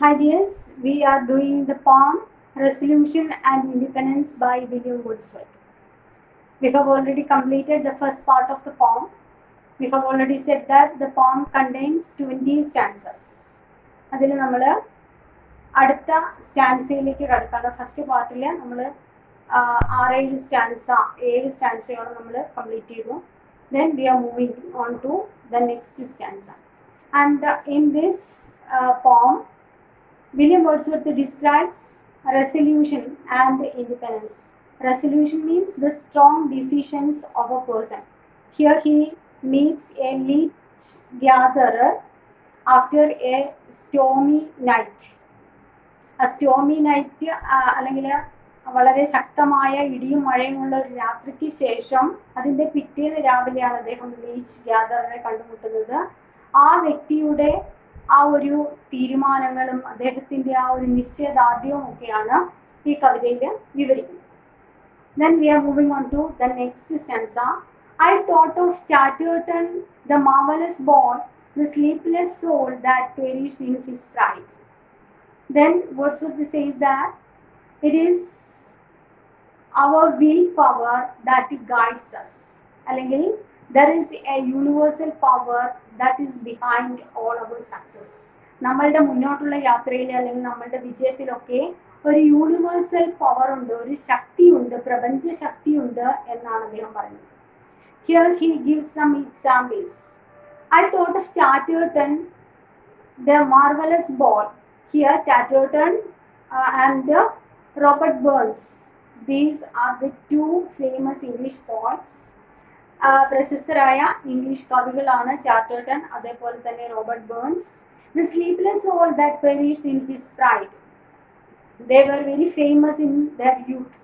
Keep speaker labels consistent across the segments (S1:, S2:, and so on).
S1: Hi dears, we are doing the poem Resolution and Independence by William Wordsworth. We have already completed the first part of the poem. We have already said that the poem contains 20 stanzas. അതിൽ നമ്മൾ അടുത്ത സ്റ്റാൻസയിലേക്ക് കടക്കാണ്. First പാർട്ടിൽ നമ്മൾ 7 സ്റ്റാൻസയോളം നമ്മൾ complete ചെയ്തു. Then we are moving on to the next stanza. And in this poem, William Wordsworth describes resolution and independence. Resolution means the strong decisions of a person. Here he meets a leech gatherer after a stormy night. A stormy night അല്ലെങ്കിൽ വളരെ ശക്തമായ ഇടിയും മഴയുമുള്ള ഒരു രാത്രിക്ക് ശേഷം അതിൻ്റെ പിറ്റേന്ന് രാവിലെയാണ് അദ്ദേഹം ലീച്ച് ഗ്യാദറിനെ കണ്ടുമുട്ടുന്നത്. ആ വ്യക്തിയുടെ ആ ഒരു തീരുമാനങ്ങളും അദ്ദേഹത്തിൻ്റെ ആ ഒരു നിശ്ചയദാർഢ്യവും ഒക്കെയാണ് ഈ കവിതയിൽ വിവരിക്കുന്നത്. Then we are moving on to the next stanza. I thought of Chatterton, the marvelous boy, the sleepless soul that perished in his pride. Then Wordsworth says that it is our willpower that guides us. അല്ലെങ്കിൽ there is a universal power that is behind all our success. നമ്മളുടെ മുന്നോട്ടുള്ള യാത്രയിൽ അല്ലെങ്കിൽ നമ്മളുടെ വിജയത്തിലൊക്കെ ഒരു universal power ഉണ്ട്, ഒരു ശക്തിയുണ്ട്, പ്രപഞ്ച ശക്തിയുണ്ട് എന്നാണ് അദ്ദേഹം പറയുന്നത്. Here he gives some examples. I thought of Chatterton, the marvelous boy. Here Chatterton and Robert Burns. These are the two famous English poets. പ്രശസ്തരായ ഇംഗ്ലീഷ് കവികളാണ് ചാറ്റർട്ടൺ, അതേപോലെ തന്നെ Robert Burns. The sleepless soul that perished in his pride. They were very famous in their youth.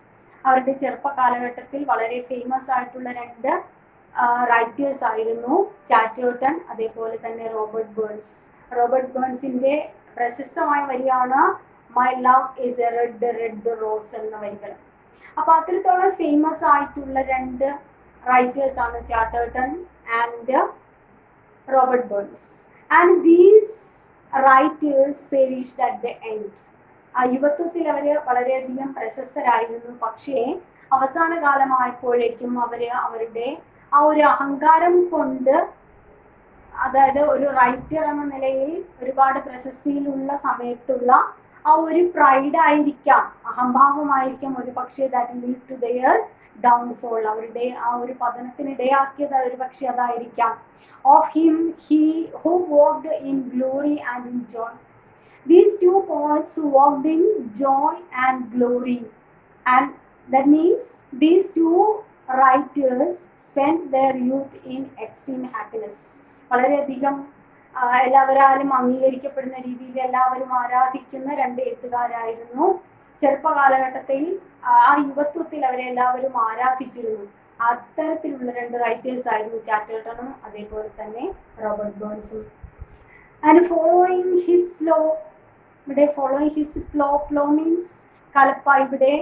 S1: അവരുടെ ചെറുപ്പ കാലഘട്ടത്തിൽ വളരെ famous ആയിട്ടുള്ള 2 writers ആയിരുന്നു ചാറ്റർട്ടൺ, അതേപോലെ തന്നെ റോബർട്ട് ബേൺസ്. റോബർട്ട് ബേൺസിന്റെ പ്രശസ്തമായ വരിയാണ് my love is A red red rose എന്ന വരികൾ. അപ്പൊ അത്രത്തോളം ഫേമസ് ആയിട്ടുള്ള 2 writers are Chatterton and Robert Burns. And these writers perished at the end. ആ യുവത്വത്തിൽ അവർ വളരെയധികം പ്രശസ്തരായിരുന്നു. പക്ഷേ അവസാന കാലമായപ്പോഴേക്കും അവരുടെ ആ ഒരു അഹങ്കാരം കൊണ്ട്, അതായത് ഒരു റൈറ്റർ എന്ന നിലയിൽ ഒരുപാട് പ്രശസ്തിയിലുള്ള സമയത്തുള്ള ആ ഒരു പ്രൈഡ് ആയിരിക്കാം, അഹംഭാവമായിരിക്കാം ഒരു പക്ഷേ that lead to their downfall, അവരുടെ ആ ഒരു പതനത്തിനിടയാക്കിയത് ഒരു പക്ഷെ അതായിരിക്കാം. Of him he who walked in glory and in joy. These 2 poets walked in joy and glory, and that means these 2 writers spent their youth in extreme happiness. വളരെയധികം എല്ലാവരാലും അംഗീകരിക്കപ്പെടുന്ന രീതിയിൽ എല്ലാവരും ആരാധിക്കുന്ന 2 എഴുത്തുകാരായിരുന്നു. ചെറുപ്പകാലഘട്ടത്തിൽ ആ യുവത്വത്തിൽ അവരെ എല്ലാവരും ആരാധിച്ചിരുന്നു. അത്തരത്തിലുള്ള 2 റൈറ്റേഴ്സ് ആയിരുന്നു ചാറ്റർട്ടണും അതേപോലെ തന്നെ റോബർട്ട് ബേൺസും. ആൻഡ് ഫോളോയിങ് ഹിസ് ഫ്ലോ, ഇവിടെ ഫോളോയിങ് ഹിസ് ഫ്ലോ മീൻസ് കലപ്പ. ഇവിടെ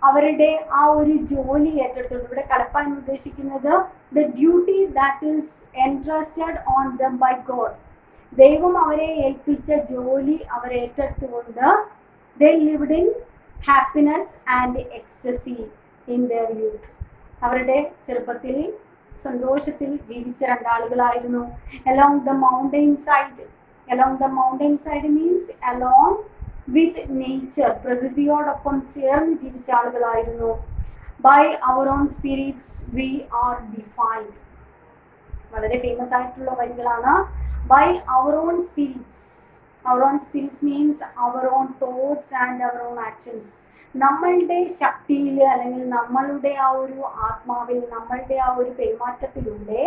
S1: അവരുടെ ആ ഒരു ജോലി ഏറ്റെടുത്തത്, ഇവിടെ കലപ്പ എന്ന് ഉദ്ദേശിക്കുന്നത് the duty that is entrusted on them by God. ദൈവം അവരെ ഏൽപ്പിച്ച ജോലി അവർ ഏറ്റെടുത്തുകൊണ്ട് they lived in happiness and ecstasy in their youth. അവരുടെ ചെറുപ്പത്തിൽ സന്തോഷത്തിൽ ജീവിച്ച 2 ആളുകളായിരുന്നു. along the mountain side means along with nature, പ്രകൃതിയോടൊപ്പം ചേർന്ന് ജീവിച്ച ആളുകളായിരുന്നു. by our own spirits we are defined. വളരെ ഫേമസ് ആയിട്ടുള്ള വരികളാണ്. by our own spirits. Our own spirits means our own thoughts and our own actions. നമ്മളുടെ ശക്തിയിൽ അല്ലെങ്കിൽ നമ്മളുടെ ആ ഒരു ആത്മാവിൽ, നമ്മളുടെ ആ ഒരു പെരുമാറ്റത്തിലൂടെ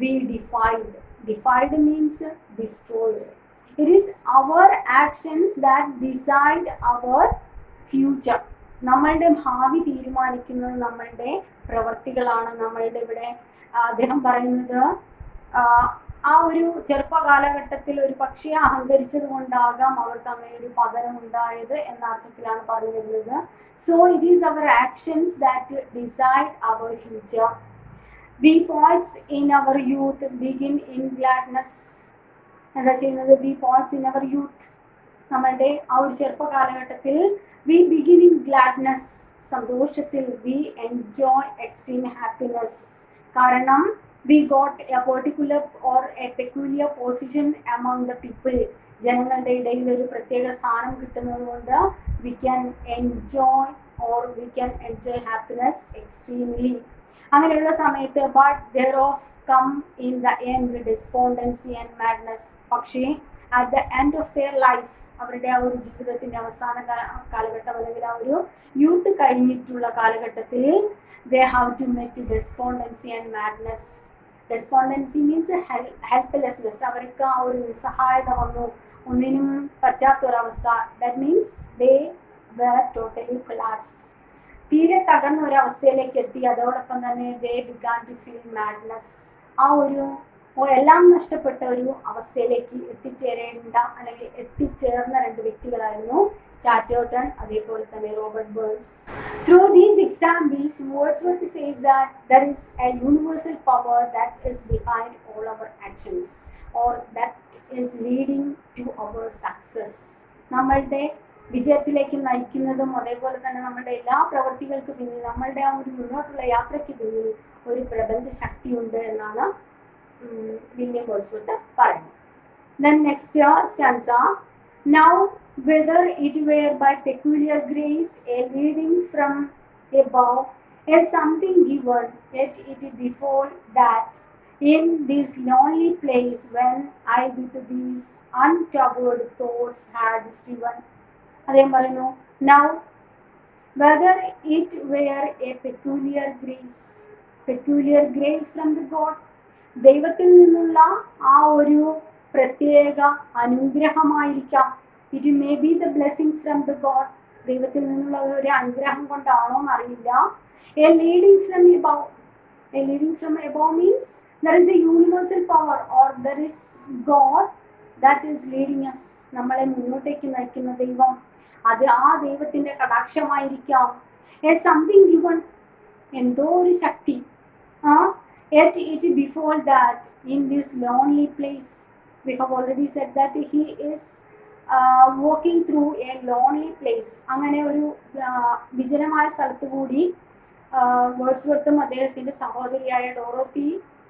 S1: we defied means destroyed. It is our actions that decide our future. നമ്മളുടെ ഭാവി തീരുമാനിക്കുന്നത് നമ്മളുടെ പ്രവർത്തികളാണ്. നമ്മളുടെ ഇവിടെ അദ്ദേഹം പറയുന്നത് ആ ഒരു ചെറുപ്പ കാലഘട്ടത്തിൽ ഒരു പക്ഷേ അഹങ്കരിച്ചത് കൊണ്ടാകാം അവർക്ക് അങ്ങനെ ഒരു പതനം ഉണ്ടായത് എന്ന അർത്ഥത്തിലാണ് പറഞ്ഞു വരുന്നത്. So it is our actions that decide our future. We poets in our youth begin in gladness. എന്താ ചെയ്യുന്നത്? We poets in our youth നമ്മളുടെ ആ ഒരു ചെറുപ്പ കാലഘട്ടത്തിൽ വി ബിഗിൻ ഇൻ ഗ്ലാഡ്നെസ്, സന്തോഷത്തിൽ, വി എൻജോയ് എക്സ്ട്രീം ഹാപ്പിനെസ്. കാരണം we got a particular or a peculiar position among the people. ജനങ്ങളുടെ ഇടയിൽ ഒരു പ്രത്യേക സ്ഥാനം കിട്ടുന്നത് കൊണ്ട് we can enjoy or we can enjoy happiness extremely. അങ്ങനെയുള്ള സമയത്ത് but thereof come in the end despondency and madness. പക്ഷേ at the end of their life, അവരുടെ ആ ഒരു ജീവിതത്തിന്റെ അവസാന കാലഘട്ടം അല്ലെങ്കിൽ ആ ഒരു യൂത്ത് കഴിഞ്ഞിട്ടുള്ള കാലഘട്ടത്തിൽ they have to meet despondency and madness. Despondency means helplessness. അവർക്ക് ആ ഒരു നിസ്സഹായത വന്നു, ഒന്നിനും പറ്റാത്തൊരവസ്ഥ. That means they were totally collapsed. തീരെ തകർന്ന ഒരു അവസ്ഥയിലേക്ക് എത്തി. അതോടൊപ്പം തന്നെ they began to feel madness. ആ ഒരു എല്ലാം നഷ്ടപ്പെട്ട ഒരു അവസ്ഥയിലേക്ക് എത്തിച്ചേരേണ്ട അല്ലെങ്കിൽ എത്തിച്ചേർന്ന രണ്ട് വ്യക്തികളായിരുന്നു ചാറ്റർട്ടൺ അതേപോലെ തന്നെ Robert burns. Through these examples, Wordsworth says that there is a universal power that is behind all our actions or that is leading to our success. നമ്മളുടെ വിജയത്തിലേക്ക് നയിക്കുന്നതും അതേപോലെ തന്നെ നമ്മളുടെ എല്ലാ പ്രവൃത്തികൾക്ക് പിന്നിൽ, നമ്മളുടെ ആ ഒരു മുന്നോട്ടുള്ള യാത്രയ്ക്ക് പിന്നിൽ ഒരു പ്രപഞ്ച ശക്തിയുണ്ട് എന്നാണ് വില്യം വേർഡ്സ്വർത്ത് പറയുന്നത്. Then next stanza. Now whether it were by peculiar grace, a leading from above, a something given, yet it befall that in this lonely place when I with these untoward thoughts had striven. അതേ പറയുന്നു, now whether it were a peculiar grace from the God, ദൈവത്തിൽ നിന്നുള്ള ആ ഒരു പ്രത്യേക അനുഗ്രഹമായിരിക്കാം. It may be the blessing from the God, ദൈവത്തിൽ നിന്നുള്ള ഒരു അനുഗ്രഹം കൊണ്ടാണോ എന്നറിയില്ല. A leading from above. A leading from above means there is a universal power or there is God that is leading us. നമ്മളെ മുന്നോട്ടേക്ക് നയിക്കുന്ന ദൈവം, അത് ആ ദൈവത്തിന്റെ കടാക്ഷമായിരിക്കാം. എ സംതിങ് ഗിവൺ, എന്തോ ഒരു ശക്തി. Yet it befall that in this lonely place, we have already said that he is walking through a lonely place. അങ്ങനെ ഒരു വിജനമായ സ്ഥലത്തു കൂടി വേർഡ്സ്വർത്തും അദ്ദേഹത്തിന്റെ സഹോദരിയായ ഡോറോത്തി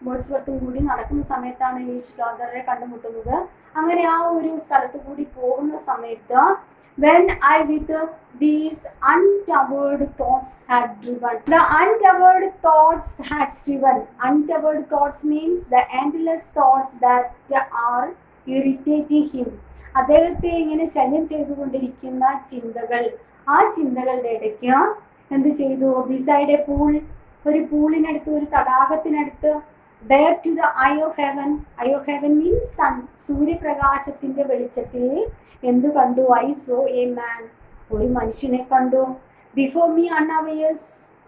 S1: വേർഡ്സ്വർത്തും കൂടി നടക്കുന്ന സമയത്താണ് ലീച്ച് ഗാർഡനറെ കണ്ടുമുട്ടുന്നത്. അങ്ങനെ ആ ഒരു സ്ഥലത്തു കൂടി പോകുന്ന സമയത്ത് when I with these untoward thoughts had driven. The untoward thoughts had striven. Untoward thoughts means the endless thoughts that are irritating him. അദ്ദേഹത്തെ ഇങ്ങനെ ശല്യം ചെയ്തുകൊണ്ടിരിക്കുന്ന ചിന്തകൾ, ആ ചിന്തകളുടെ ഇടയ്ക്ക് എന്ത് ചെയ്തു? ബിസൈഡ് എ പൂൾ, ഒരു പൂളിനടുത്ത്, ഒരു തടാകത്തിനടുത്ത്, there to the eye of heaven. Eye of heaven means sun. സൂര്യപ്രകാശത്തിന്റെ വെളിച്ചത്തിൽ എന്തു കണ്ടു? I saw a man. ഒരു മനുഷ്യനെ കണ്ടു. Before me unawares.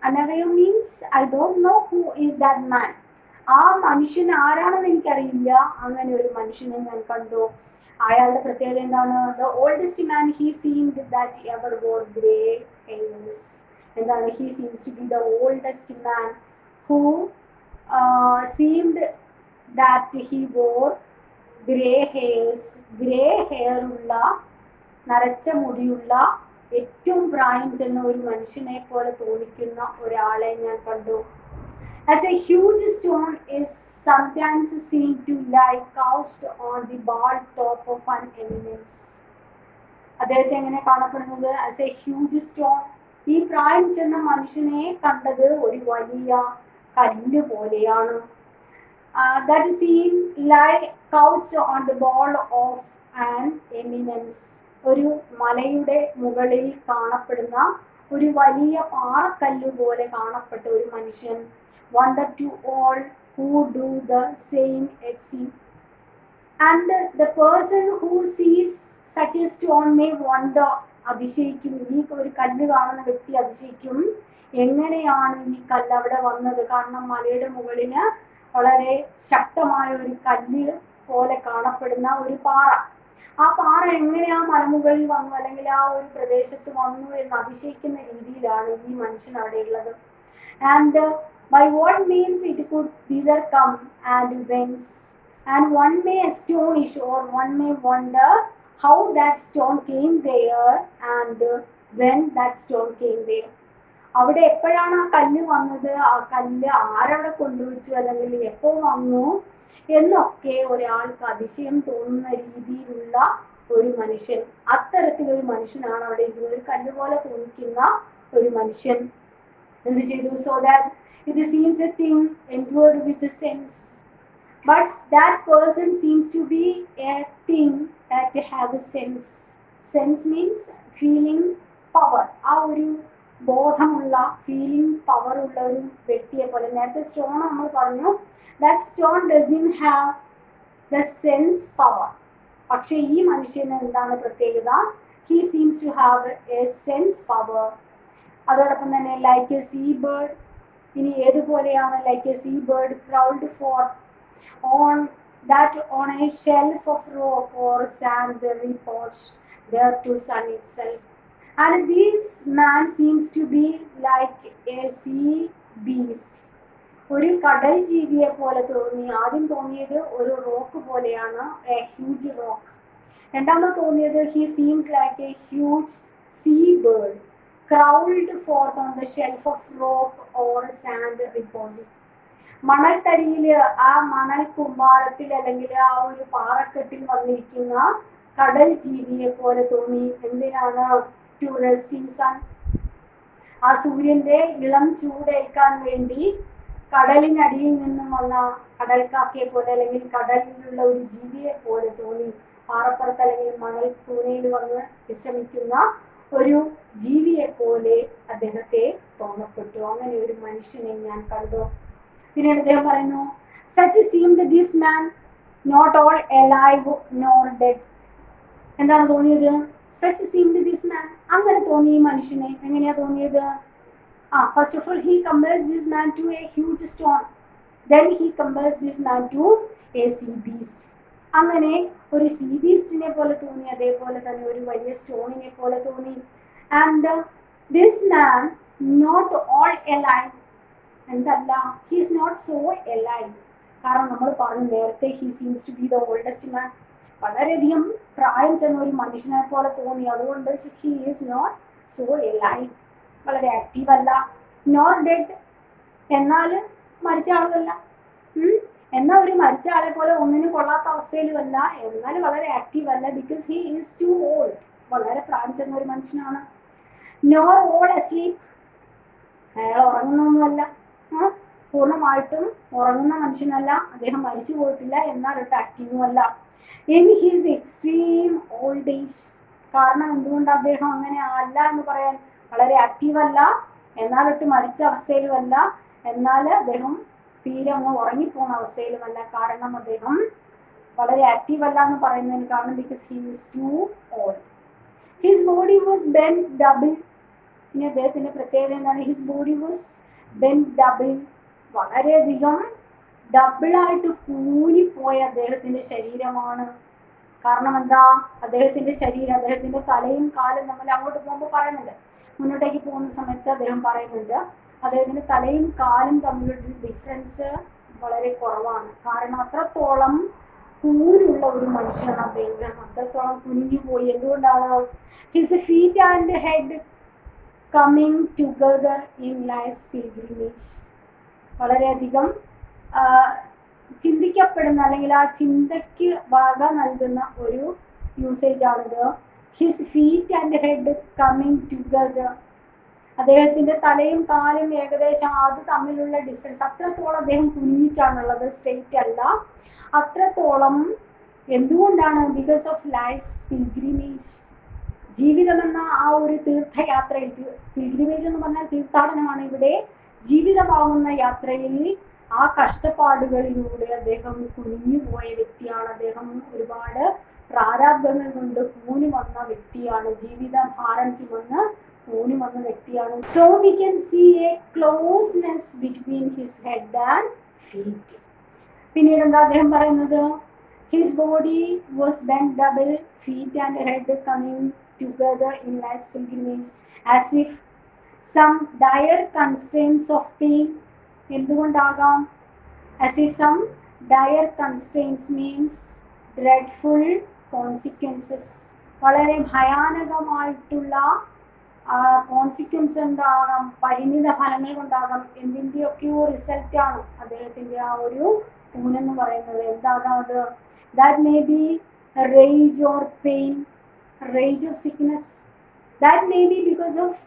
S1: Unaware means I don't know who is that man. ആ മനുഷ്യൻ ആരാണെന്ന് എനിക്കറിയില്ല. അങ്ങനെ ഒരു മനുഷ്യനെ ഞാൻ കണ്ടു. അയാളുടെ പ്രത്യേകത എന്താണ്? The oldest man he seemed that ever wore grey hairs. എന്താണ്? He seems to be the oldest man who seemed that he wore grey hairs. Grey hair ഉള്ള, നരച്ച മുടിയുള്ള, ഏറ്റവും പ്രായം ചെന്ന ഒരു മനുഷ്യനെ പോലെ തോന്നിക്കുന്ന ഒരാളെ ഞാൻ കണ്ടു. As a huge stone is sometimes seen to lie couched on the bald top of an eminence. അദ്ദേഹത്തെ എങ്ങനെ കാണപ്പെടുന്നത്? As a huge stone. ഈ പ്രായം ചെന്ന മനുഷ്യനെ കണ്ടത് ഒരു വലിയ കല്ല് പോലെയാണ്. That is seen lie couched on the ball of an eminence. ഒരു മലയുടെ മുകളിൽ കാണപ്പെടുന്ന ഒരു വലിയ പാറക്കല്ല് പോലെ കാണപ്പെട്ട ഒരു മനുഷ്യൻ. Wonder to all who do the same exceed. And the person who sees such a stone may wonder. അതിശയിക്കും. ഈ ഒരു കല്ല് കാണുന്ന വ്യക്തി അതിശയിക്കും, എങ്ങനെയാണ് ഈ കല്ല് അവിടെ വന്നത്? കാരണം മലയുടെ മുകളിന് വളരെ ശക്തമായ ഒരു കല്ല് പോലെ കാണപ്പെടുന്ന ഒരു പാറ, ആ പാറ എങ്ങനെ ആ മലമുകളിൽ വന്നു അല്ലെങ്കിൽ ആ ഒരു പ്രദേശത്ത് വന്നു എന്ന് അതിശയിക്കുന്ന രീതിയിലാണ് ഈ മനുഷ്യൻ അവിടെ ഉള്ളത്. And by what means it could either come and whence, and one may astonish or one may wonder how that stone came there and when that stone came there. അവിടെ എപ്പോഴാണ് ആ കല്ല് വന്നത്, ആ കല്ല് ആരവിടെ കൊണ്ടുവച്ചു, അല്ലെങ്കിൽ എപ്പോൾ വന്നു എന്നൊക്കെ ഒരാൾക്ക് അതിശയം തോന്നുന്ന രീതിയിലുള്ള ഒരു മനുഷ്യൻ, അത്തരത്തിലൊരു മനുഷ്യനാണ് അവിടെ ഒരു കല്ല് പോലെ തോന്നിക്കുന്ന ഒരു മനുഷ്യൻ എന്ത് ചെയ്തു? So that it seems A thing endured with sense, but that person seems to be a thing that have a sense. Sense means feeling power. ആ ഒരു ബോധമുള്ള ഫീലിംഗ് പവർ ഉള്ള ഒരു വ്യക്തിയെ പോലെ. നേരത്തെ സ്റ്റോൺ നമ്മൾ പറഞ്ഞു, that stone doesn't have the sense power. പക്ഷെ ഈ മനുഷ്യന് എന്താണ് പ്രത്യേകത? He seems to have a sense power. അതോടൊപ്പം തന്നെ ലൈക്ക് എ സീ ബേർഡ്. ഇനി ഏതുപോലെയാണ് like a sea bird crawled forth on a shelf of rock or sand reports there to sun itself. And this man seems to be like a sea beast. ഒരു കടൽ ജീവിയെ പോലെ തോന്നി. ആദ്യം തോന്നിയത് ഒരു റോക്ക് പോലെയാണ്, എ ഹ്യൂജ് റോക്ക്. രണ്ടാമത് തോന്നിയത് he seems like a huge sea bird crawled forth on the shelf of rock or sand repose. മണൽത്തരിയിൽ, ആ മണൽ കുമ്പാരത്തിൽ അല്ലെങ്കിൽ ആ ഒരു പാറക്കെട്ടിൽ വന്നിരിക്കുന്ന കടൽ ജീവിയെ പോലെ തോന്നി. എന്തിനാണ്? To rest in sun. ആ സൂര്യന്റെ ഇളം ചൂടേൽക്കാൻ വേണ്ടി കടലിനടിയിൽ നിന്നും വന്ന കടൽക്കാക്കയെ പോലെ അല്ലെങ്കിൽ കടലിലുള്ള ഒരു ജീവിയെ പോലെ തോന്നി. പാറപ്പുറത്ത് അല്ലെങ്കിൽ മണൽ കൂനയിൽ വന്ന് വിശ്രമിക്കുന്ന ഒരു ജീവിയെ പോലെ അദ്ദേഹത്തെ തോന്നപ്പെട്ടു. അങ്ങനെ ഒരു മനുഷ്യനെ ഞാൻ കണ്ടു. പിന്നീട് അദ്ദേഹം പറയുന്നു, such seemed this man, not all alive nor dead. എന്താണ് തോന്നിയത്? such seemed this man. അങ്ങനെ തോന്നി ഈ മനുഷ്യനെ. എങ്ങനെയാ തോന്നിയത്? first of all he compares this man to a huge stone, then he compares this man to a sea beast. അങ്ങനെ ഒരു സീ ബീസ്റ്റിനെ പോലെ തോന്നി, അതേപോലെ തന്നെ ഒരു വലിയ സ്റ്റോണിനെ പോലെ തോന്നി. and this man not all alive. എന്തല്ല, he is not so alive. കാരണം നമ്മൾ പറഞ്ഞു നേരത്തെ he seems to be the oldest man. വളരെയധികം പ്രായം ചെന്ന ഒരു മനുഷ്യനെ പോലെ തോന്നി. അതുകൊണ്ട് he is not so alive. വളരെ ആക്റ്റീവ് അല്ല. നോട്ട് ഡെഡ്, എന്നാൽ മരിച്ച ആളുമല്ല. എന്നാൽ ഒരു മരിച്ച ആളെ പോലെ ഒന്നിനും കൊള്ളാത്ത അവസ്ഥയിലുമല്ല, എന്നാൽ വളരെ ആക്റ്റീവ് അല്ല. Because he is too old. വളരെ പ്രായം ചെന്ന ഒരു മനുഷ്യനാണ്. Nor all asleep. അയാൾ ഉറങ്ങുന്നൊന്നുമല്ല, പൂർണ്ണമായിട്ടും ഉറങ്ങുന്ന മനുഷ്യനല്ല. അദ്ദേഹം മരിച്ചു പോയിട്ടില്ല, എന്നാൽ ഒട്ട് ആക്റ്റീവും അല്ല. In his extreme old age. കാരണം എന്തുകൊണ്ട് അദ്ദേഹം അങ്ങനെ അല്ല എന്ന് പറയാൻ? വളരെ ആക്റ്റീവ് അല്ല, എന്നാൽ ഒട്ട് മരിച്ച അവസ്ഥയിലുമല്ല, എന്നാൽ അദ്ദേഹം തീരെ അങ്ങ് ഉറങ്ങിപ്പോകുന്ന അവസ്ഥയിലുമല്ല. കാരണം അദ്ദേഹം വളരെ ആക്റ്റീവ് അല്ല എന്ന് പറയുന്നതിന് കാരണം because he is too old. His body was bend double. ഇനി അദ്ദേഹത്തിന്റെ പ്രത്യേകത എന്താണ്? His body was bend double. വളരെയധികം ഡബിളായിട്ട് കൂലിപ്പോയ അദ്ദേഹത്തിന്റെ ശരീരമാണ്. കാരണം എന്താ? അദ്ദേഹത്തിന്റെ ശരീരം, അദ്ദേഹത്തിന്റെ തലയും കാലും നമ്മൾ അങ്ങോട്ട് പോകുമ്പോൾ പറയുന്നുണ്ട്, മുന്നോട്ടേക്ക് പോകുന്ന സമയത്ത് അദ്ദേഹം പറയുന്നുണ്ട്, അദ്ദേഹത്തിന്റെ തലയും കാലും തമ്മിലുള്ള ഡിഫറൻസ് വളരെ കുറവാണ്. കാരണം അത്രത്തോളം കൂലുള്ള ഒരു മനുഷ്യനാണ് അദ്ദേഹം. അത്രത്തോളം കുനിഞ്ഞു പോയി. എന്തുകൊണ്ടാണ്? His feet and head coming together in life's pilgrimage. വളരെയധികം ചിന്തിക്കപ്പെടുന്ന അല്ലെങ്കിൽ ആ ചിന്തയ്ക്ക് വക നൽകുന്ന ഒരു യൂസേജ് ആണിത്. His feet and head coming together. അദ്ദേഹത്തിന്റെ തലയും കാലും ഏകദേശം അത് തമ്മിലുള്ള ഡിസ്റ്റൻസ്, അത്രത്തോളം അദ്ദേഹം കുനിഞ്ഞിട്ടാണുള്ളത്, സ്ട്രെയിറ്റ് അല്ല. അത്രത്തോളം എന്തുകൊണ്ടാണ്? Because of life's pilgrimage. ജീവിതമെന്ന ആ ഒരു തീർത്ഥയാത്രയിൽ, പിൽഗ്രിമേജ് എന്ന് പറഞ്ഞാൽ തീർത്ഥാടനമാണ്. ഇവിടെ ജീവിതമാകുന്ന യാത്രയിൽ ആ കഷ്ടപ്പാടുകളിലൂടെ അദ്ദേഹം കുനിഞ്ഞു പോയ വ്യക്തിയാണ്. അദ്ദേഹം ഒരുപാട് പ്രാരാബ്ധങ്ങൾ കൊണ്ട് കൂനി വന്ന വ്യക്തിയാണ്. ജീവിതം ഭാരം ചുമന്ന് കൂനി വന്ന വ്യക്തിയാണ്. So we can see a closeness between his head and feet. പിന്നീട് എന്താ അദ്ദേഹം പറയുന്നത്? His body was bend double, feet and head coming together in life's pilgrimage, as if some dire constraints of pain. എന്തുകൊണ്ടാകാം? as if some dire constraints means dreadful consequences, വളരെ ഭയാനകമായിട്ടുള്ള consequence ഉണ്ടാകാം, പരിണിത ഫലങ്ങൾ ഉണ്ടാകാം. എന്തിൻ്റെയൊക്കെയോ റിസൾട്ടാണ് അദ്ദേഹത്തിൻ്റെ ആ ഒരു ഊനെന്ന് പറയുന്നത്. എന്താകാം അത്? That may be rage or pain, rage of sickness, that may be because of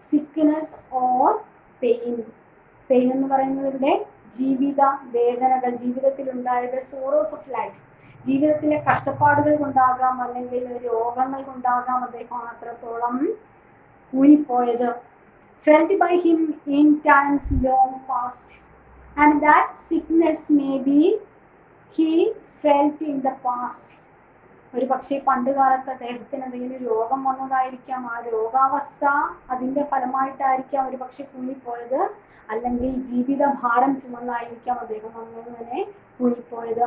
S1: sickness or pain. Pain എന്ന് പറയുന്നതിൻ്റെ ജീവിത വേദനകൾ, ജീവിതത്തിൽ ഉണ്ടായത് സോറോസ് ഓഫ് ലൈഫ്, ജീവിതത്തിലെ കഷ്ടപ്പാടുകൾ കൊണ്ടാകാം, അല്ലെങ്കിൽ രോഗങ്ങൾ കൊണ്ടാകാം അദ്ദേഹം അത്രത്തോളം ഊരിപ്പോയത്. felt by him in times long past, and that sickness maybe he felt in the past. ഒരു പക്ഷേ പണ്ട് കാലത്ത് അദ്ദേഹത്തിന് എന്തെങ്കിലും രോഗം വന്നതായിരിക്കാം, ആ രോഗാവസ്ഥ അതിൻ്റെ ഫലമായിട്ടായിരിക്കാം ഒരു പക്ഷെ കൂടിപ്പോയത്, അല്ലെങ്കിൽ ജീവിതഭാരം ചുമന്നായിരിക്കാം അദ്ദേഹം അങ്ങനെ കൂടിപ്പോയത്.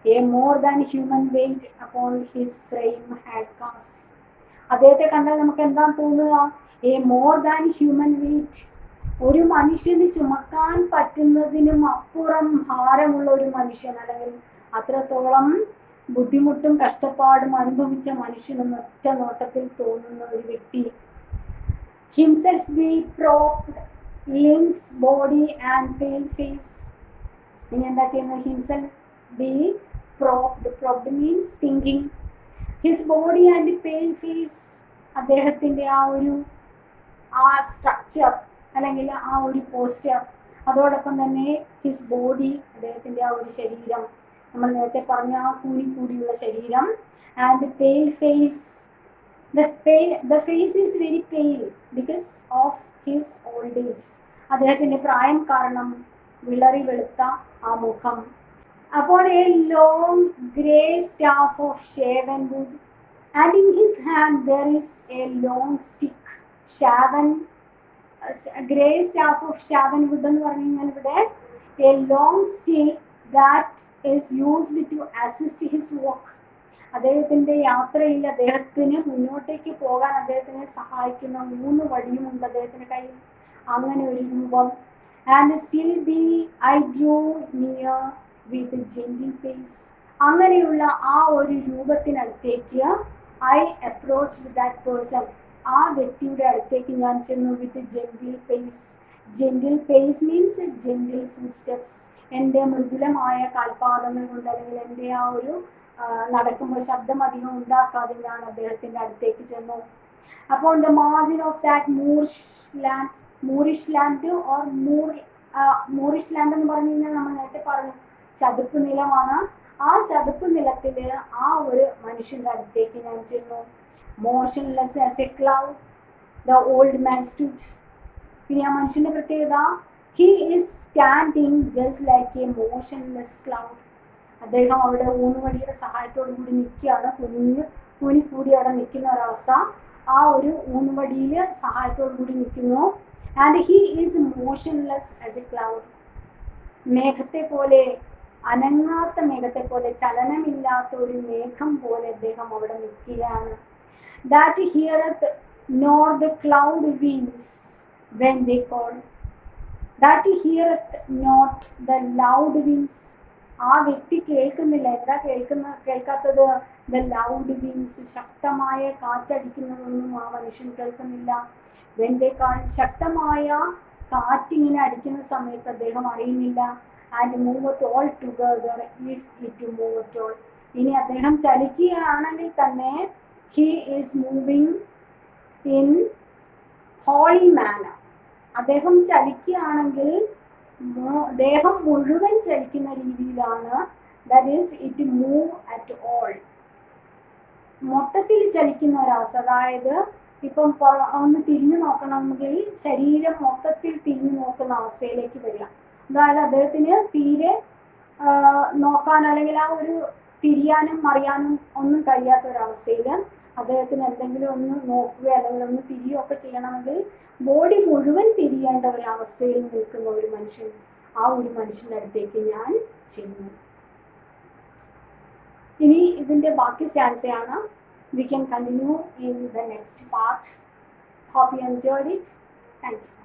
S1: A more than human weight upon his frame had cast. അദ്ദേഹത്തെ കണ്ടാൽ നമുക്ക് എന്താ തോന്നുക? A more than human weight, ഒരു മനുഷ്യന് ചുമക്കാൻ പറ്റുന്നതിനും അപ്പുറം ഭാരമുള്ള ഒരു മനുഷ്യൻ, അല്ലെങ്കിൽ അത്രത്തോളം ബുദ്ധിമുട്ടും കഷ്ടപ്പാടും അനുഭവിച്ച മനുഷ്യനെന്ന് ഒറ്റ നോട്ടത്തിൽ തോന്നുന്ന ഒരു വ്യക്തി. Himself be propped, limbs, body and pale face. ഇനി എന്താ ചെയ്യുന്നത്? Himself be propped, propped means thinking. His body and pale face, അദ്ദേഹത്തിൻ്റെ ആ സ്ട്രക്ചർ അല്ലെങ്കിൽ ആ ഒരു പോസ്റ്റർ, അതോടൊപ്പം തന്നെ ഹിസ് ബോഡി, അദ്ദേഹത്തിൻ്റെ ആ ഒരു ശരീരം, നമ്മൾ നേരത്തെ പറഞ്ഞ ആ കൂടിയുള്ള ശരീരം, and pale face, the face is very pale because of his old age. അദ്ദേഹത്തിൻ്റെ പ്രായം കാരണം വിളറി വെളുത്ത ആ മുഖം. അപ്പോൾ a long grey staff of shaven wood, and in his hand there is a long stick. shaven, grey staff of shaven wood എന്ന് പറഞ്ഞു കഴിഞ്ഞാൽ ഇവിടെ a long stick that is used to assist his walk. അദ്ദേഹത്തിൻ്റെ യാത്രയിൽ അദ്ദേഹത്തിന് മുന്നോട്ടേക്ക് പോകാൻ അദ്ദേഹത്തിനെ സഹായിക്കുന്ന 3 വടിയുമുണ്ട് അദ്ദേഹത്തിൻ്റെ കയ്യിൽ. അങ്ങനെ ഒരു രൂപം. And still by I drew near with gentle pace, അങ്ങനെയുള്ള ആ ഒരു രൂപത്തിനടുത്തേക്ക് ഐ അപ്രോച്ച് ദാറ്റ് പേഴ്സൺ, ആ വ്യക്തിയുടെ അടുത്തേക്ക് ഞാൻ ചെന്നു with gentle pace. Gentle pace means gentle foot steps, എൻ്റെ മൃദുലമായ കാൽപാദങ്ങൾ കൊണ്ട്, അല്ലെങ്കിൽ എൻ്റെ ആ ഒരു നടക്കുമ്പോൾ ശബ്ദം അധികം ഉണ്ടാക്കാതെ ഞാൻ അദ്ദേഹത്തിൻ്റെ അടുത്തേക്ക് ചെന്നു. അപ്പോൾ the margin of that Moorish land or Moorish land എന്ന് പറഞ്ഞു കഴിഞ്ഞാൽ നമ്മൾ നേരത്തെ പറഞ്ഞു ചതുപ്പ് നിലമാണ്. ആ ചതുപ്പ് നിലത്തിൽ ആ ഒരു മനുഷ്യൻ്റെ അടുത്തേക്ക് ഞാൻ ചെന്നു. Motionless as a cloud the old man stood. ഇനി ആ മനുഷ്യൻ്റെ പ്രത്യേകത, he is standing just like A motionless cloud. അദ്ദേഹം അവിടെ ഊന്നുവടിയുടെ സഹായത്തോടു കൂടി നിൽക്കുകയാണ്, കൂടി അവിടെ നിൽക്കുന്ന ഒരവസ്ഥ. ആ ഒരു ഊന്നുവടിയിൽ സഹായത്തോടു കൂടി നിൽക്കുന്നു. And he is motionless as a cloud. മേഘത്തെ പോലെ, അനങ്ങാത്ത മേഘത്തെ പോലെ, ചലനമില്ലാത്ത ഒരു മേഘം പോലെ അദ്ദേഹം അവിടെ നിൽക്കുകയാണ്. That heareth nor the cloud winds when they call, that heareth not the loud winds. ആ വ്യക്തി കേൾക്കുന്നില്ല. എന്താ കേൾക്കാത്തത്? ദ ലൗഡ് വിൻഡ്സ്, ശക്തമായ കാറ്റടിക്കുന്നതൊന്നും ആ മനുഷ്യൻ കേൾക്കുന്നില്ല. വെന്തേക്കാൾ ശക്തമായ കാറ്റിങ്ങനെ അടിക്കുന്ന സമയത്ത് അദ്ദേഹം അറിയുന്നില്ല. And move it all together if it move it all. ഇനി അദ്ദേഹം ചലിക്കുകയാണെങ്കിൽ തന്നെ he is moving in wholly manner. അദ്ദേഹം ചലിക്കുകയാണെങ്കിൽ ദേഹം മുഴുവൻ ചലിക്കുന്ന രീതിയിലാണ്. That is it move at all, മൊത്തത്തിൽ ചലിക്കുന്ന ഒരവസ്ഥ. അതായത് ഇപ്പം ഒന്ന് തിരിഞ്ഞു നോക്കണമെങ്കിൽ ശരീരം മൊത്തത്തിൽ തിരിഞ്ഞു നോക്കുന്ന അവസ്ഥയിലേക്ക് വരിക. അതായത് അദ്ദേഹത്തിന് തീരെ നോക്കാൻ അല്ലെങ്കിൽ ആ ഒരു തിരിയാനും മറിയാനും ഒന്നും കഴിയാത്ത ഒരവസ്ഥയിൽ അദ്ദേഹത്തിന് എന്തെങ്കിലും ഒന്ന് നോക്കുക അല്ലെങ്കിൽ ഒന്ന് തിരിയുകയൊക്കെ ചെയ്യണമെങ്കിൽ ബോഡി മുഴുവൻ തിരിയേണ്ട ഒരവസ്ഥയിൽ നിൽക്കുന്ന ഒരു മനുഷ്യൻ, ആ ഒരു മനുഷ്യൻ്റെ അടുത്തേക്ക് ഞാൻ ചെന്നു. ഇനി ഇതിൻ്റെ ബാക്കി സ്റ്റാൻസയാണ്. We can continue in the next part. Hope you enjoyed it. Thank you.